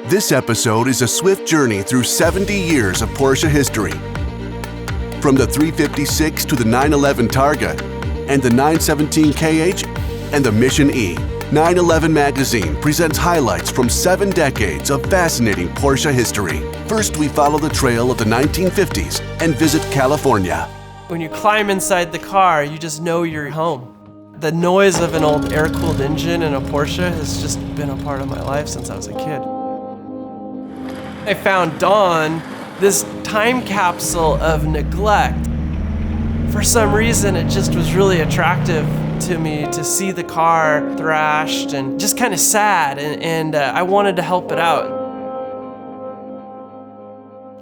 This episode is a swift journey through 70 years of Porsche history. From the 356 to the 911 Targa, and the 917 KH, and the Mission E, 911 Magazine presents highlights from 7 decades of fascinating Porsche history. First, we follow the trail of the 1950s and visit California. When you climb inside the car, you just know you're home. The noise of an old air-cooled engine in a Porsche has just been a part of my life since I was a kid. I found Dawn, this time capsule of neglect. For some reason, it just was really attractive to me to see the car thrashed and just kind of sad, and I wanted to help it out.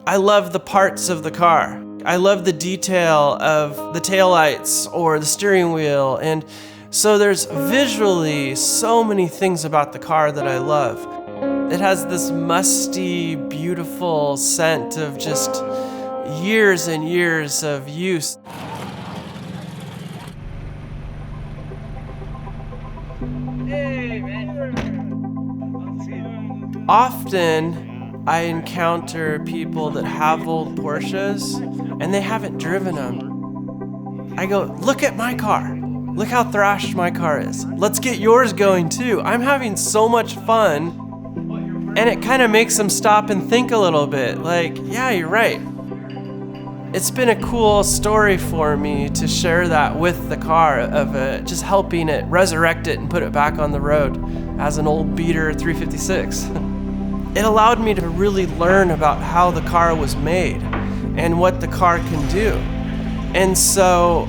I love the parts of the car. I love the detail of the taillights or the steering wheel, and so there's visually so many things about the car that I love. It has this musty, beautiful scent of just years and years of use. Often, I encounter people that have old Porsches and they haven't driven them. I go, look at my car. Look how thrashed my car is. Let's get yours going too. I'm having so much fun. And it kind of makes them stop and think a little bit. Like, yeah, you're right. It's been a cool story for me to share that with the car, of just helping it resurrect it and put it back on the road as an old beater 356. It allowed me to really learn about how the car was made and what the car can do. And so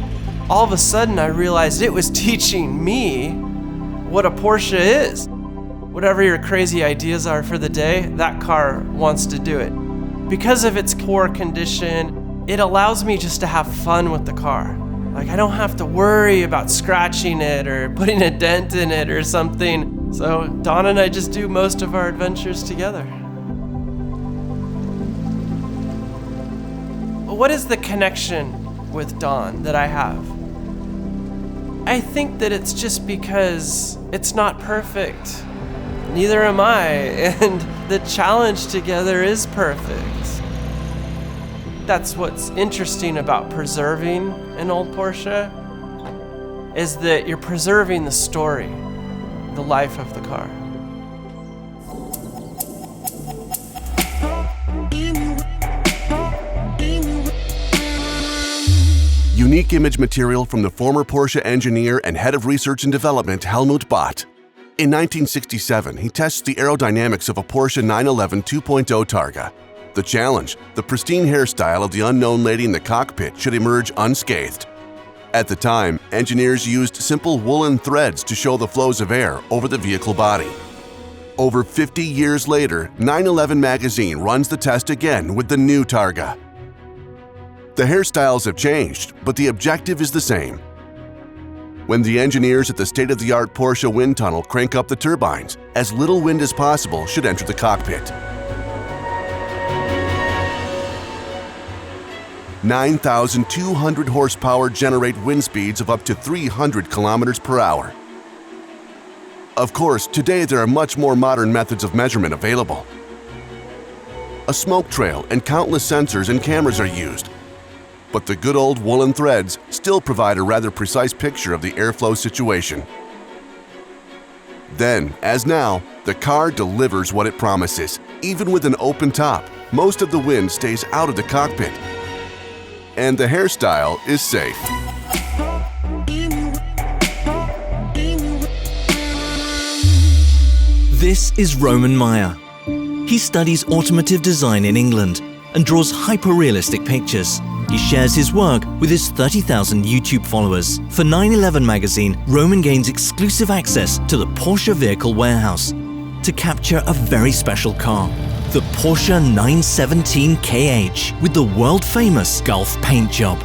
all of a sudden I realized it was teaching me what a Porsche is. Whatever your crazy ideas are for the day, that car wants to do it. Because of its poor condition, it allows me just to have fun with the car. Like, I don't have to worry about scratching it or putting a dent in it or something. So Dawn and I just do most of our adventures together. What is the connection with Dawn that I have? I think that it's just because it's not perfect. Neither am I, and the challenge together is perfect. That's what's interesting about preserving an old Porsche, is that you're preserving the story, the life of the car. Unique image material from the former Porsche engineer and head of research and development, Helmut Bott. In 1967, he tests the aerodynamics of a Porsche 911 2.0 Targa. The challenge, the pristine hairstyle of the unknown lady in the cockpit should emerge unscathed. At the time, engineers used simple woolen threads to show the flows of air over the vehicle body. Over 50 years later, 911 Magazine runs the test again with the new Targa. The hairstyles have changed, but the objective is the same. When the engineers at the state-of-the-art Porsche wind tunnel crank up the turbines, as little wind as possible should enter the cockpit. 9,200 horsepower generate wind speeds of up to 300 kilometers per hour. Of course, today there are much more modern methods of measurement available. A smoke trail and countless sensors and cameras are used. But the good old woolen threads still provide a rather precise picture of the airflow situation. Then, as now, the car delivers what it promises. Even with an open top, most of the wind stays out of the cockpit. And the hairstyle is safe. This is Roman Miah. He studies automotive design in England and draws hyper-realistic pictures. He shares his work with his 30,000 YouTube followers. For 911 Magazine, Roman gains exclusive access to the Porsche vehicle warehouse to capture a very special car, the Porsche 917 KH with the world-famous Gulf paint job.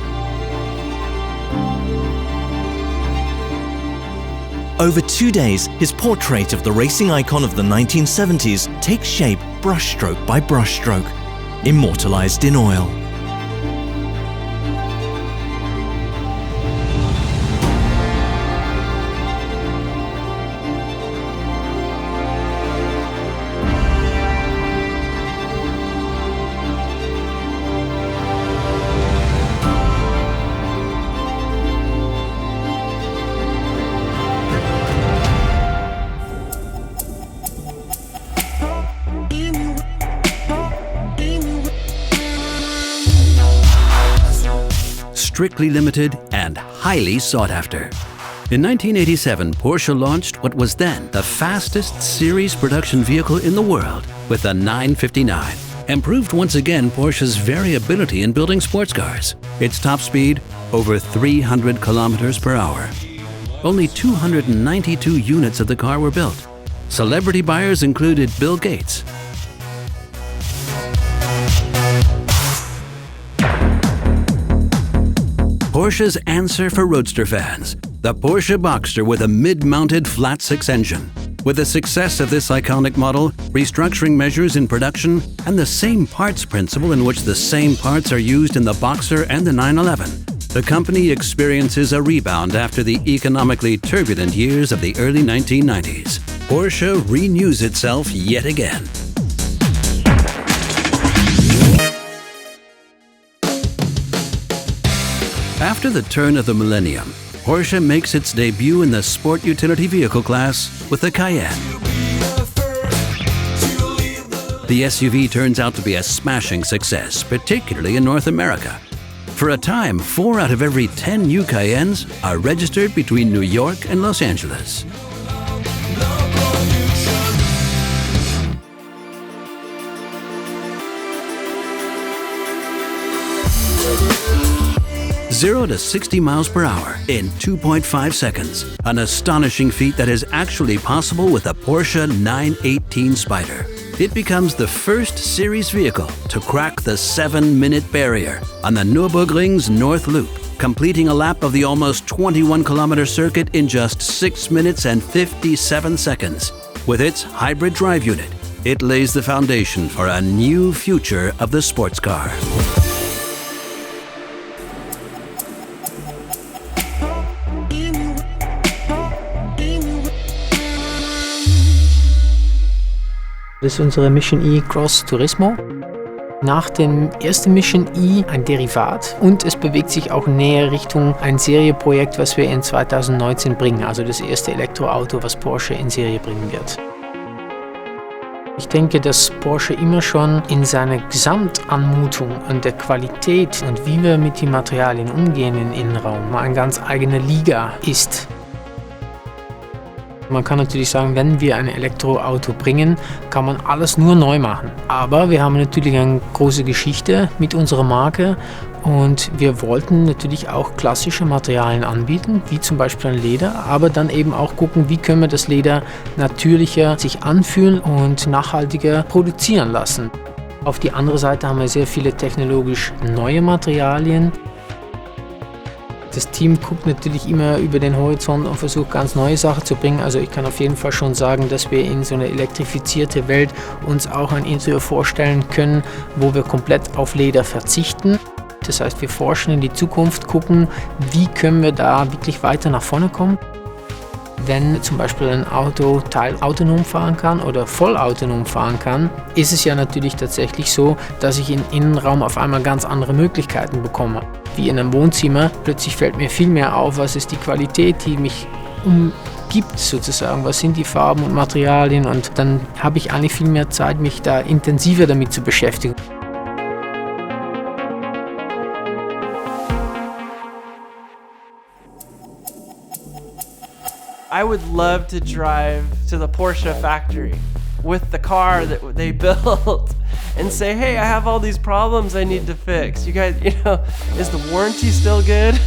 Over 2 days, his portrait of the racing icon of the 1970s takes shape brushstroke by brushstroke, immortalized in oil. strictly limited and highly sought after. In 1987, Porsche launched what was then the fastest series production vehicle in the world with the 959, and proved once again Porsche's variability in building sports cars. Its top speed, over 300 kilometers per hour. Only 292 units of the car were built. Celebrity buyers included Bill Gates, Porsche's answer for Roadster fans, the Porsche Boxster with a mid-mounted flat-six engine. With the success of this iconic model, restructuring measures in production, and the same parts principle in which the same parts are used in the Boxster and the 911, the company experiences a rebound after the economically turbulent years of the early 1990s. Porsche renews itself yet again. After the turn of the millennium, Porsche makes its debut in the sport utility vehicle class with the Cayenne. The SUV turns out to be a smashing success, particularly in North America. For a time, 4 out of every 10 new Cayennes are registered between New York and Los Angeles. Zero to 60 miles per hour in 2.5 seconds. An astonishing feat that is actually possible with a Porsche 918 Spyder. It becomes the first series vehicle to crack the 7-minute barrier on the Nürburgring's North Loop, completing a lap of the almost 21-kilometer circuit in just 6 minutes and 57 seconds. With its hybrid drive unit, it lays the foundation for a new future of the sports car. Das ist unsere Mission E Cross Turismo. Nach dem ersten Mission E ein Derivat und es bewegt sich auch näher Richtung ein Serieprojekt, was wir in 2019 bringen, also das erste Elektroauto, was Porsche in Serie bringen wird. Ich denke, dass Porsche immer schon in seiner Gesamtanmutung und der Qualität und wie wir mit den Materialien umgehen im Innenraum mal eine ganz eigene Liga ist. Man kann natürlich sagen, wenn wir ein Elektroauto bringen, kann man alles nur neu machen. Aber wir haben natürlich eine große Geschichte mit unserer Marke und wir wollten natürlich auch klassische Materialien anbieten, wie zum Beispiel ein Leder, aber dann eben auch gucken, wie können wir das Leder natürlicher sich anfühlen und nachhaltiger produzieren lassen. Auf die andere Seite haben wir sehr viele technologisch neue Materialien. Das Team guckt natürlich immer über den Horizont und versucht ganz neue Sachen zu bringen. Also ich kann auf jeden Fall schon sagen, dass wir in so eine elektrifizierte Welt uns auch ein Interieur vorstellen können, wo wir komplett auf Leder verzichten. Das heißt, wir forschen in die Zukunft, gucken, wie können wir da wirklich weiter nach vorne kommen. Wenn zum Beispiel ein Auto teilautonom fahren kann oder vollautonom fahren kann, ist es ja natürlich tatsächlich so, dass ich im Innenraum auf einmal ganz andere Möglichkeiten bekomme. Wie in einem Wohnzimmer, plötzlich fällt mir viel mehr auf, was ist die Qualität, die mich umgibt sozusagen, was sind die Farben und Materialien und dann habe ich eigentlich viel mehr Zeit, mich da intensiver damit zu beschäftigen. I would love to drive to the Porsche factory with the car that they built and say, hey, I have all these problems I need to fix. You guys, is the warranty still good?